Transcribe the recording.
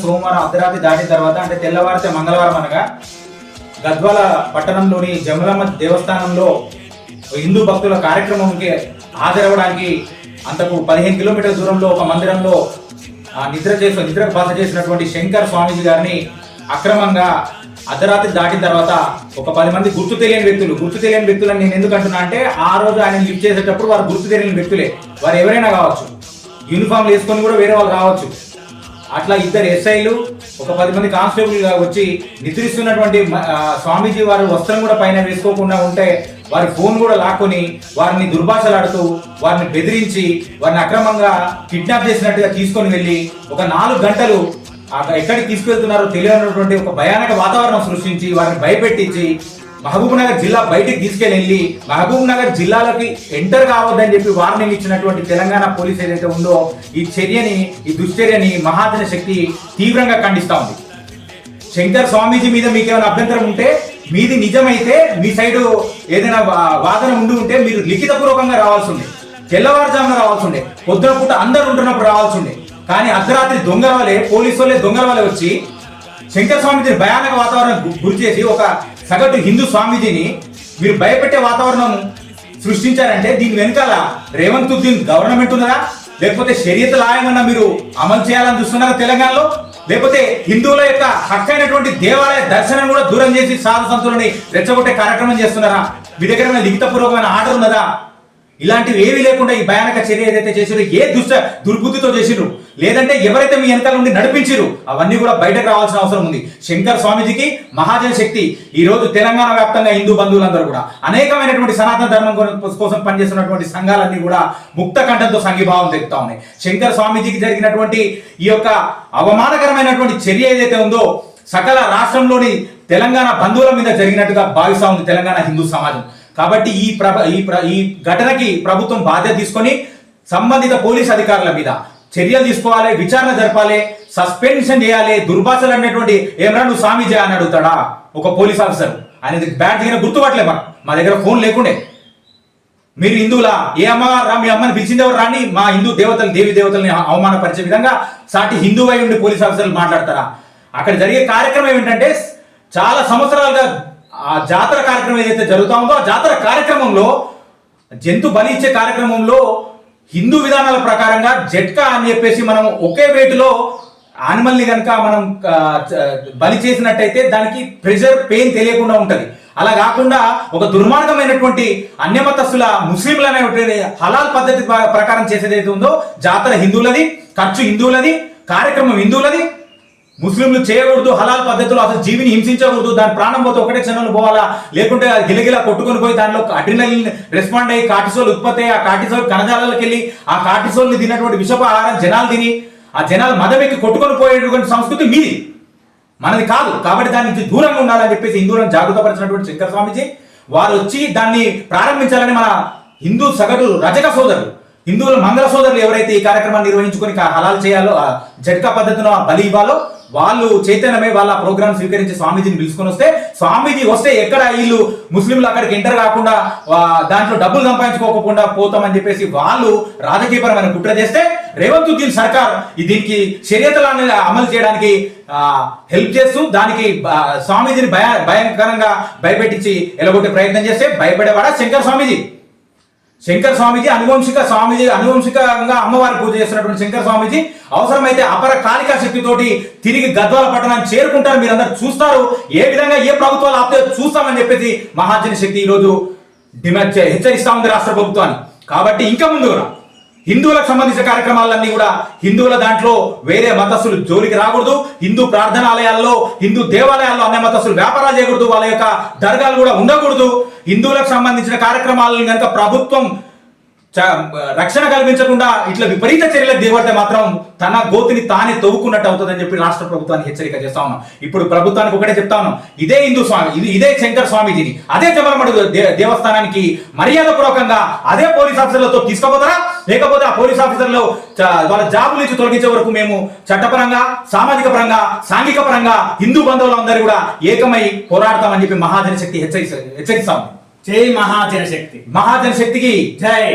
సోమవారం అర్ధరాత్రి దాటిన తర్వాత అంటే తెల్లవారితే మంగళవారం అనగా గద్వాల పట్టణంలోని జమలమ్మ దేవస్థానంలో హిందూ భక్తుల కార్యక్రమంకి హాజరవడానికి అంతకు 15 కిలోమీటర్ల దూరంలో ఒక మందిరంలో నిద్రకు బస చేసినటువంటి శంకర్ స్వామీజీ గారిని అక్రమంగా అర్ధరాత్రి దాటిన తర్వాత ఒక 10 మంది గుర్తు తెలియని వ్యక్తులని నేను ఎందుకు అంటున్నా అంటే ఆ రోజు ఆయన లిఫ్ట్ చేసేటప్పుడు వారు గుర్తు తెలియని వ్యక్తులే, వారు ఎవరైనా కావచ్చు, యూనిఫామ్ వేసుకొని కూడా వేరే వాళ్ళు కావచ్చు. అట్లా 2 ఎస్ఐలు ఒక 10 మంది కానిస్టేబుల్ గా వచ్చి నిద్రిస్తున్నటువంటి స్వామీజీ వారు వస్త్రం కూడా పైన వేసుకోకుండా ఉంటే వారి ఫోన్ కూడా లాక్కొని వారిని దుర్భాషలాడుతూ వారిని బెదిరించి వారిని అక్రమంగా కిడ్నాప్ చేసినట్టుగా తీసుకొని వెళ్ళి ఒక 4 గంటలు ఎక్కడికి తీసుకెళ్తున్నారో తెలియనటువంటి ఒక భయానక వాతావరణం సృష్టించి వారిని భయపెట్టించి మహబూబ్ నగర్ జిల్లా బయటికి తీసుకెళ్ళి మహబూబ్ నగర్ జిల్లాలోకి ఎంటర్ కావద్దని చెప్పి వార్నింగ్ ఇచ్చినటువంటి తెలంగాణ పోలీస్ ఏదైతే ఉందో ఈ దుశ్చర్యని మహాజన శక్తి తీవ్రంగా ఖండిస్తా ఉంది. శంకర్ స్వామీజీ మీద మీకేమైనా అభ్యంతరం ఉంటే, మీది నిజమైతే, మీ సైడు ఏదైనా వాదన ఉంటే మీరు లిఖితపూర్వకంగా రావాల్సి ఉండే, తెల్లవారుజామున రావాల్సి ఉండే, పొద్దున పూట అందరు ఉంటున్నప్పుడు రావాల్సి ఉండే. కానీ అర్ధరాత్రి పోలీసు వాళ్ళే దొంగల వాళ్ళే వచ్చి శంకర్ స్వామీజీని భయానక వాతావరణం గురి చేసి ఒక సగటు హిందూ స్వామీజీని మీరు భయపెట్టే వాతావరణం సృష్టించారంటే దీని వెనకాల రేవంత్ గవర్నమెంట్ ఉన్నదా, లేకపోతే షరియత్ లా ఏమన్నా మీరు అమలు చేయాలని చూస్తున్నారా తెలంగాణలో, లేకపోతే హిందువుల యొక్క హక్కైనటువంటి దేవాలయ దర్శనం కూడా దూరం చేసి సాధు సంతులని రెచ్చగొట్టే కార్యక్రమం చేస్తున్నారా? మీ దగ్గర లిఖితపూర్వకమైన ఆర్డర్ ఉన్నదా? ఇలాంటివి ఏవి లేకుండా ఈ భయానక చర్య ఏదైతే చేసిరో, ఏ దుర్బుద్ధితో చేసిరు, లేదంటే ఎవరైతే మీ వెనకాల నుండి నడిపించిరు, అవన్నీ కూడా బయటకు రావాల్సిన అవసరం ఉంది. శంకర్ స్వామీజీకి మహాజన శక్తి ఈ రోజు తెలంగాణ వ్యాప్తంగా హిందూ బంధువులందరూ కూడా అనేకమైనటువంటి సనాతన ధర్మం కోసం పనిచేస్తున్నటువంటి సంఘాలన్నీ కూడా ముక్త కంఠంతో సంఘీభావం తెలుపుతా ఉన్నాయి. శంకర్ స్వామీజీకి జరిగినటువంటి ఈ యొక్క అవమానకరమైనటువంటి చర్య ఏదైతే ఉందో సకల రాష్ట్రంలోని తెలంగాణ బంధువుల మీద జరిగినట్టుగా భావిస్తా ఉంది తెలంగాణ హిందూ సమాజం. కాబట్టి ఈ ఘటనకి ప్రభుత్వం బాధ్యత తీసుకొని సంబంధిత పోలీస్ అధికారుల మీద చర్యలు తీసుకోవాలి, విచారణ జరపాలి, సస్పెన్షన్ చేయాలి. దుర్భాషలు అనేటువంటి ఏమన్నా నువ్వు స్వామీజీ అని అడుగుతాడా ఒక పోలీస్ ఆఫీసర్? అనేది బ్యాడ్ దిగిన గుర్తుపట్టలే, మా దగ్గర ఫోన్ లేకుండే. మీరు హిందువులా, ఏ అమ్మ మీ అమ్మని పిలిచింది ఎవరు రాని, మా హిందూ దేవి దేవతల్ని అవమానపరిచే విధంగా సాటి హిందూ అయి ఉండి పోలీస్ ఆఫీసర్లు మాట్లాడతారా? అక్కడ జరిగే కార్యక్రమం ఏంటంటే చాలా సంవత్సరాలుగా ఆ జాతర కార్యక్రమం ఏదైతే జరుగుతా ఉందో ఆ జాతర కార్యక్రమంలో జంతు బలి ఇచ్చే కార్యక్రమంలో హిందూ విధానాల ప్రకారంగా జట్కా అని చెప్పేసి మనం ఒకే వేటులో యానిమల్ని కనుక మనం బలి చేసినట్టయితే దానికి ప్రెషర్ పెయిన్ తెలియకుండా ఉంటది. అలా కాకుండా ఒక దుర్మార్గమైనటువంటి అన్యమతస్తుల ముస్లింలు అనేటువంటి హలాల్ పద్ధతి ప్రకారం చేసేదైతే ఉందో జాతర హిందువులది, ఖర్చు హిందువులది, కార్యక్రమం హిందువులది. ముస్లింలు చేయకూడదు, హలాల్ పద్ధతిలో అసలు జీవిని హింసించకూడదు, దాని ప్రాణం పోతే ఒకటే క్షణంలో పోవాలా, లేకుంటే గిలగిలా కొట్టుకొని పోయి దానిలో అడ్రినలిన్ రెస్పాండ్ అయ్యి కార్టిసోల్ ఉత్పత్తి అయ్యి ఆ కార్టిసోల్ కణజాలకి వెళ్ళి ఆ కార్టిసోల్ని తిన్నటువంటి విషపు ఆహారం జనాలు తిని ఆ జనాలు మదమెక్కి కొట్టుకొని పోయేటువంటి సంస్కృతి మీది, మనది కాదు. కాబట్టి దాని నుంచి దూరంగా ఉండాలని చెప్పేసి హిందువులను జాగృతపరిచినటువంటి శంకర్ స్వామీజీ వారు వచ్చి దాన్ని ప్రారంభించాలని మన హిందూ సగటు రజక సోదరులు, హిందువుల మంగళ సోదరులు ఎవరైతే ఈ కార్యక్రమాన్ని నిర్వహించుకొని హలాల్ చేయాలో, జట్కా పద్ధతిలో బలి ఇవ్వాలో వాళ్ళు చైతన్యమే వాళ్ళ ప్రోగ్రామ్ స్వీకరించి స్వామీజీని పిలుచుకొని వస్తే, స్వామీజీ వస్తే ఎక్కడ వీళ్ళు ముస్లింలు అక్కడికి ఎంటర్ కాకుండా దాంట్లో డబ్బులు సంపాదించుకోకుండా పోతామని చెప్పేసి వాళ్ళు రాజకీయపరమైన కుట్ర చేస్తే రేవంత్ సర్కార్ దీనికి షరియతులను అమలు చేయడానికి హెల్ప్ చేస్తూ దానికి స్వామీజీని భయంకరంగా భయపెట్టించి ఎలగొట్టే ప్రయత్నం చేస్తే భయపడేవాడా శంకర్ స్వామీజీ అనువంశికంగా అమ్మవారి పూజ చేస్తున్నటువంటి శంకర్ స్వామీజీ అవసరమైతే అపర కాళికా శక్తితోటి తిరిగి గద్వాల పట్టణాన్ని చేరుకుంటారు. మీరందరూ చూస్తారు ఏ విధంగా ఏ ప్రభుత్వాలు ఆపితే చూస్తామని చెప్పేసి మహాజన శక్తి ఈరోజు హెచ్చరిస్తా ఉంది రాష్ట్ర ప్రభుత్వాన్ని. కాబట్టి ఇంకా ముందుగా హిందువులకు సంబంధించిన కార్యక్రమాలన్నీ కూడా హిందువుల దాంట్లో వేరే మతస్థులు జోలికి రాకూడదు, హిందూ ప్రార్థనాలయాల్లో హిందూ దేవాలయాల్లో అన్ని మతస్థులు వ్యాపారాలు చేయకూడదు, వాళ్ళ యొక్క దర్గాలు కూడా ఉండకూడదు. హిందువులకు సంబంధించిన కార్యక్రమాలను కనుక ప్రభుత్వం రక్షణ కల్పించకుండా ఇట్లా విపరీత చర్యలకు దిగబడితే మాత్రం తన గోతిని తానే తవ్వుకున్నట్టు అవుతుందని చెప్పి రాష్ట్ర ప్రభుత్వానికి హెచ్చరిక చేస్తా ఉన్నాం. ఇప్పుడు ప్రభుత్వానికి ఒకటే చెప్తా ఉన్నాం, ఇదే హిందూ స్వామి ఇదే శంకర్ స్వామీజీని అదే జమలమడుగు దేవస్థానానికి మర్యాదపూర్వకంగా అదే పోలీస్ ఆఫీసర్లతో తీసుకుపోతారా, లేకపోతే ఆ పోలీస్ ఆఫీసర్లు వాళ్ళ జాబుల నుంచి తొలగించే వరకు మేము చట్టపరంగా, సామాజిక పరంగా, సాంఘిక పరంగా హిందూ బంధువులందరూ కూడా ఏకమై పోరాడతామని చెప్పి మహాజన శక్తి హెచ్చరిస్తాం. జై మహాజన శక్తి, మహాజన శక్తికి జై.